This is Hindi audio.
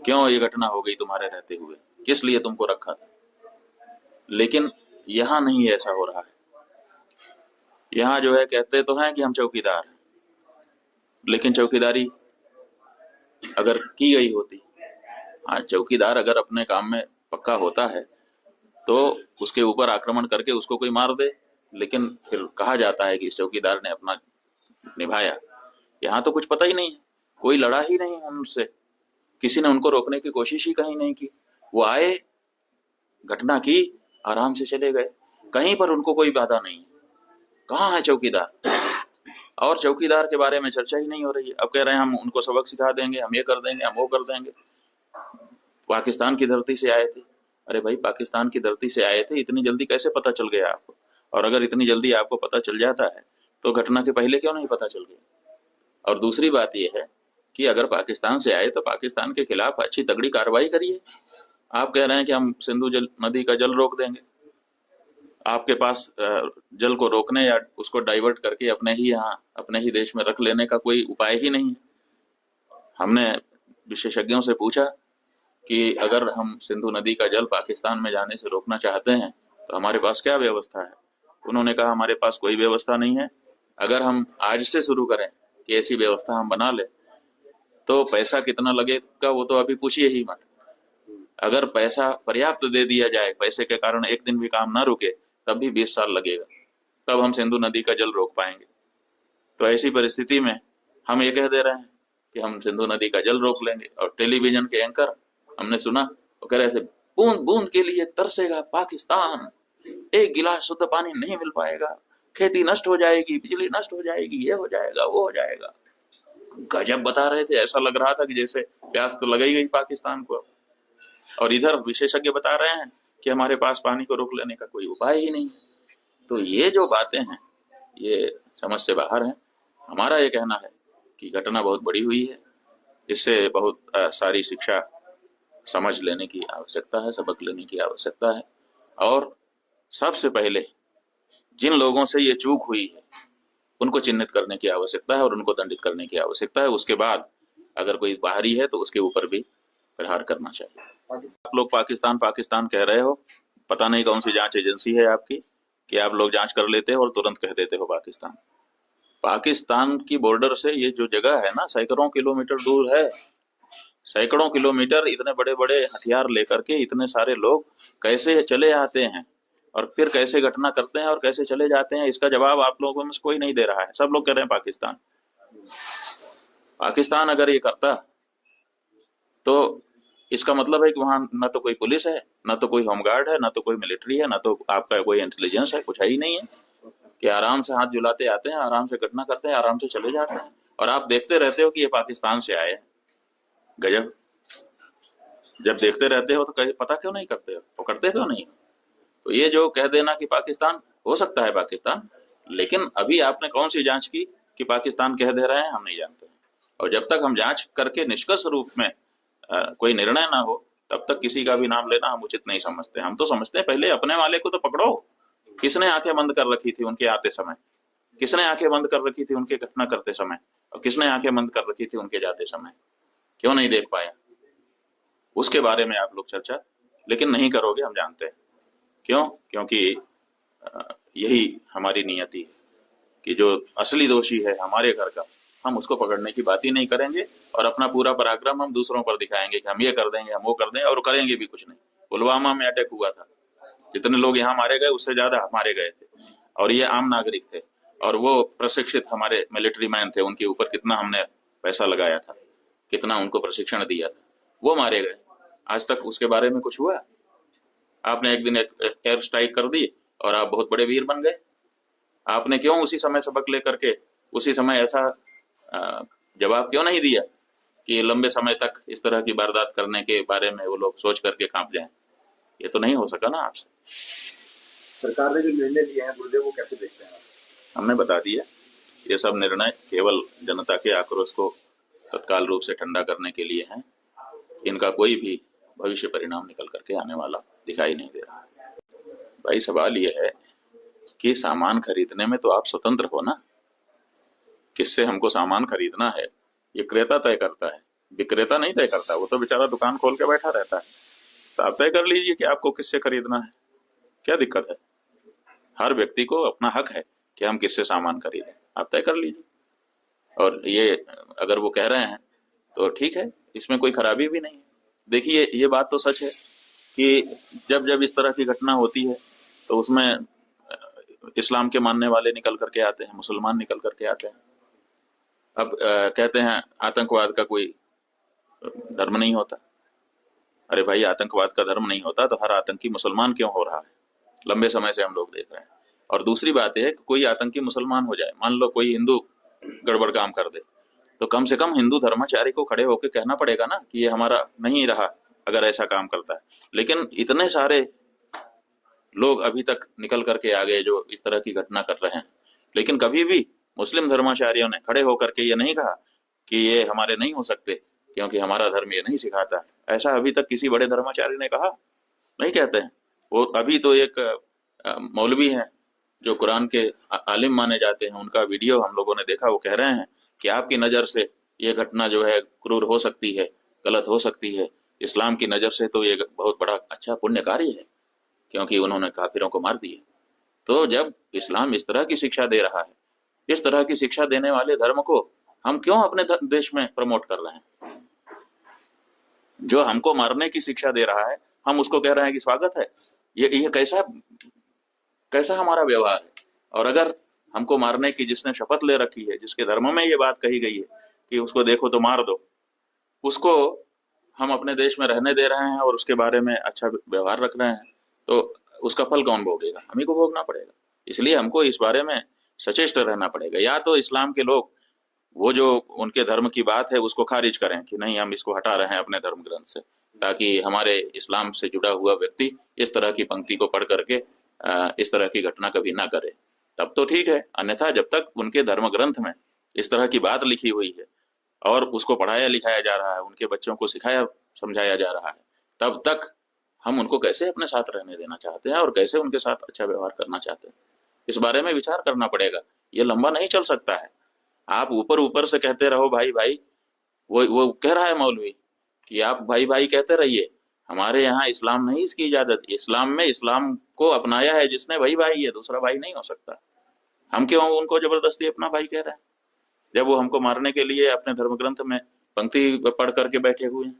क्यों ये घटना हो गई तुम्हारे रहते हुए, किस लिए तुमको रखा था। लेकिन यहाँ नहीं ऐसा हो रहा है। यहाँ जो है कहते तो हैं कि हम चौकीदार हैं, लेकिन चौकीदारी अगर की गई होती, आज चौकीदार अगर अपने काम में पक्का होता है तो उसके ऊपर आक्रमण करके उसको कोई मार दे, लेकिन फिर कहा जाता है कि इस चौकीदार ने अपना निभाया। यहाँ तो कुछ पता ही नहीं है, कोई लड़ा ही नहीं उनसे, किसी ने उनको रोकने की कोशिश ही कहीं नहीं की। वो आए, घटना की, आराम से चले गए, कहीं पर उनको कोई बाधा नहीं। कहाँ है चौकीदार? और चौकीदार के बारे में चर्चा ही नहीं हो रही है। अब कह रहे हैं हम उनको सबक सिखा देंगे, हम ये कर देंगे, हम वो कर देंगे। पाकिस्तान की धरती से आए थे। अरे भाई, पाकिस्तान की धरती से आए थे, इतनी जल्दी कैसे पता चल गया आपको? और अगर इतनी जल्दी आपको पता चल जाता है तो घटना के पहले क्यों नहीं पता चल गया? और दूसरी बात यह है कि अगर पाकिस्तान से आए तो पाकिस्तान के खिलाफ अच्छी तगड़ी कार्रवाई करिए। आप कह रहे हैं कि हम सिंधु नदी का जल रोक देंगे। आपके पास जल को रोकने या उसको डाइवर्ट करके अपने ही यहाँ अपने ही देश में रख लेने का कोई उपाय ही नहीं है। हमने विशेषज्ञों से पूछा कि अगर हम सिंधु नदी का जल पाकिस्तान में जाने से रोकना चाहते हैं तो हमारे पास क्या व्यवस्था है। उन्होंने कहा हमारे पास कोई व्यवस्था नहीं है। अगर हम आज से शुरू करें कि ऐसी व्यवस्था हम बना ले तो पैसा कितना लगेगा वो तो अभी पूछिए ही मत। अगर पैसा पर्याप्त दे दिया जाए, पैसे के कारण एक दिन भी काम ना रुके, तब भी 20 साल लगेगा, तब हम सिंधु नदी का जल रोक पाएंगे। तो ऐसी परिस्थिति में हम ये कह दे रहे हैं कि हम सिंधु नदी का जल रोक लेंगे। और टेलीविजन के एंकर हमने सुना, वो कह रहे थे बूंद बूंद के लिए तरसेगा पाकिस्तान, एक गिलास शुद्ध पानी नहीं मिल पाएगा, खेती नष्ट हो जाएगी, बिजली नष्ट हो जाएगी, ये हो जाएगा, वो हो जाएगा। गजब बता रहे थे, ऐसा लग रहा था कि जैसे प्यास तो लग ही गई पाकिस्तान को। और इधर विशेषज्ञ बता रहे हैं कि हमारे पास पानी को रोक लेने का कोई उपाय ही नहीं। तो ये जो बातें हैं ये समझ से बाहर है। हमारा ये कहना है कि घटना बहुत बड़ी हुई है, इससे बहुत सारी शिक्षा समझ लेने की आवश्यकता है, सबक लेने की आवश्यकता है। और सबसे पहले जिन लोगों से ये चूक हुई है उनको चिन्हित करने की आवश्यकता है और उनको दंडित करने की आवश्यकता है। उसके बाद अगर कोई बाहरी है तो उसके ऊपर भी प्रहार करना चाहिए। आप लोग पाकिस्तान पाकिस्तान कह रहे हो, पता नहीं कौन सी जांच एजेंसी है आपकी कि आप लोग जांच कर लेते हो और तुरंत कह देते हो पाकिस्तान। पाकिस्तान की बॉर्डर से ये जो जगह है ना, सैकड़ों किलोमीटर दूर है। सैकड़ों किलोमीटर इतने बड़े बड़े हथियार लेकर के इतने सारे लोग कैसे चले आते हैं और फिर कैसे घटना करते हैं और कैसे चले जाते हैं, इसका जवाब आप लोगों में से कोई नहीं दे रहा है। सब लोग कह रहे हैं पाकिस्तान। पाकिस्तान अगर ये करता तो इसका मतलब है कि वहां ना तो कोई पुलिस है, ना तो कोई होमगार्ड है, ना तो कोई मिलिट्री है, ना तो आपका कोई इंटेलिजेंस है, कुछ है ही नहीं है कि आराम से हाथ झुलाते आते हैं, आराम से घटना करते हैं, आराम से चले जाते हैं और आप देखते रहते हो कि ये पाकिस्तान से आए हैं। गजब। जब देखते रहते हो तो पता क्यों नहीं करते हो, पकड़ते क्यों नहीं हो? तो ये जो कह देना कि पाकिस्तान, हो सकता है पाकिस्तान, लेकिन अभी आपने कौन सी जांच की कि पाकिस्तान कह दे रहे हैं, हम नहीं जानते। और जब तक हम जांच करके निष्कर्ष रूप में कोई निर्णय ना हो तब तक किसी का भी नाम लेना हम उचित नहीं समझते। हम तो समझते हैं पहले अपने वाले को तो पकड़ो। किसने आंखें बंद कर रखी थी उनके आते समय, किसने आंखें बंद कर रखी थी उनके घटना करते समय, और किसने आंखें बंद कर रखी थी उनके जाते समय? क्यों नहीं देख पाया? उसके बारे में आप लोग चर्चा लेकिन नहीं करोगे, हम जानते हैं क्यों। क्योंकि यही हमारी नियति है कि जो असली दोषी है हमारे घर का, हम उसको पकड़ने की बात ही नहीं करेंगे और अपना पूरा पराक्रम हम दूसरों पर दिखाएंगे कि हम ये कर देंगे, हम वो कर देंगे, और करेंगे भी कुछ नहीं। पुलवामा में अटैक हुआ था, जितने लोग यहाँ मारे गए उससे ज्यादा मारे गए थे, और ये आम नागरिक थे, और वो प्रशिक्षित हमारे मिलिट्री मैन थे, उनके ऊपर कितना हमने पैसा लगाया था, कितना उनको प्रशिक्षण दिया था, वो मारे गए। आज तक उसके बारे में कुछ हुआ? आपने एक दिन एयर स्ट्राइक कर दी और आप बहुत बड़े वीर बन गए। आपने क्यों उसी समय सबक लेकर के उसी समय ऐसा जवाब क्यों नहीं दिया कि लंबे समय तक इस तरह की वारदात करने के बारे में वो लोग सोच करके कांप जाएं? ये तो नहीं हो सका ना आपसे। सरकार ने जो निर्णय लिए हैं गुरुदेव, वो कैसे देखते हैं? हमने बता दिया, ये सब निर्णय केवल जनता के आक्रोश को तत्काल रूप से ठंडा करने के लिए हैं। इनका कोई भी भविष्य परिणाम निकल करके आने वाला दिखाई नहीं दे रहा है। भाई, सवाल ये है कि सामान खरीदने में तो आप स्वतंत्र हो ना। किससे हमको सामान खरीदना है ये क्रेता तय करता है। विक्रेता नहीं तय करता, वो तो बेचारा दुकान खोल के बैठा रहता है। तो आप तय कर लीजिए कि आपको किससे खरीदना है, क्या दिक्कत है? हर व्यक्ति को अपना हक है कि हम किससे सामान खरीदें, आप तय कर लीजिए। और ये अगर वो कह रहे हैं तो ठीक है, इसमें कोई खराबी भी नहीं है। देखिए ये बात तो सच है कि जब जब इस तरह की घटना होती है तो उसमें इस्लाम के मानने वाले निकल करके आते हैं, मुसलमान निकल करके आते हैं। अब कहते हैं आतंकवाद का कोई धर्म नहीं होता। अरे भाई, आतंकवाद का धर्म नहीं होता तो हर आतंकी मुसलमान क्यों हो रहा है? लंबे समय से हम लोग देख रहे हैं। और दूसरी बात यह है कि कोई आतंकी मुसलमान हो जाए, मान लो कोई हिंदू गड़बड़ काम कर दे, तो कम से कम हिंदू धर्माचारी को खड़े होकर कहना पड़ेगा ना कि ये हमारा नहीं रहा अगर ऐसा काम करता है। लेकिन इतने सारे लोग अभी तक निकल करके आ गए जो इस तरह की घटना कर रहे हैं, लेकिन कभी भी मुस्लिम धर्माचार्यों ने खड़े होकर के ये नहीं कहा कि ये हमारे नहीं हो सकते क्योंकि हमारा धर्म ये नहीं सिखाता। ऐसा अभी तक किसी बड़े धर्माचार्य ने कहा? नहीं कहते हैं। वो अभी तो एक मौलवी हैं जो कुरान के आलिम माने जाते हैं, उनका वीडियो हम लोगों ने देखा। वो कह रहे हैं कि आपकी नज़र से ये घटना जो है क्रूर हो सकती है, गलत हो सकती है, इस्लाम की नज़र से तो ये बहुत बड़ा अच्छा पुण्य कार्य है क्योंकि उन्होंने काफिरों को मार दिया। तो जब इस्लाम इस तरह की शिक्षा दे रहा है, इस तरह की शिक्षा देने वाले धर्म को हम क्यों अपने देश में प्रमोट कर रहे हैं? जो हमको मारने की शिक्षा दे रहा है हम उसको कह रहे हैं कि स्वागत है। ये कैसा कैसा हमारा व्यवहार है? और अगर हमको मारने की जिसने शपथ ले रखी है, जिसके धर्म में ये बात कही गई है कि उसको देखो तो मार दो, उसको हम अपने देश में रहने दे रहे हैं और उसके बारे में अच्छा व्यवहार रख रहे हैं, तो उसका फल कौन भोगेगा? हम ही को भोगना पड़ेगा। इसलिए हमको इस बारे में सचेष्ट रहना पड़ेगा। या तो इस्लाम के लोग वो जो उनके धर्म की बात है उसको खारिज करें कि नहीं, हम इसको हटा रहे हैं अपने धर्म ग्रंथ से, ताकि हमारे इस्लाम से जुड़ा हुआ व्यक्ति इस तरह की पंक्ति को पढ़ करके इस तरह की घटना कभी ना करे, तब तो ठीक है। अन्यथा जब तक उनके धर्म ग्रंथ में इस तरह की बात लिखी हुई है और उसको पढ़ाया लिखाया जा रहा है, उनके बच्चों को सिखाया समझाया जा रहा है, तब तक हम उनको कैसे अपने साथ रहने देना चाहते हैं और कैसे उनके साथ अच्छा व्यवहार करना चाहते हैं, इस बारे में विचार करना पड़ेगा। ये लंबा नहीं चल सकता है। आप ऊपर ऊपर से कहते रहो भाई भाई, वो कह रहा है मौलवी कि आप भाई भाई कहते रहिए, हमारे यहाँ इस्लाम नहीं इसकी इजाजत। इस्लाम में इस्लाम को अपनाया है जिसने, भाई भाई है, दूसरा भाई नहीं हो सकता। हम क्यों उनको जबरदस्ती अपना भाई कह रहे हैं जब वो हमको मारने के लिए अपने धर्म ग्रंथ में पंक्ति पढ़ करके बैठे हुए हैं?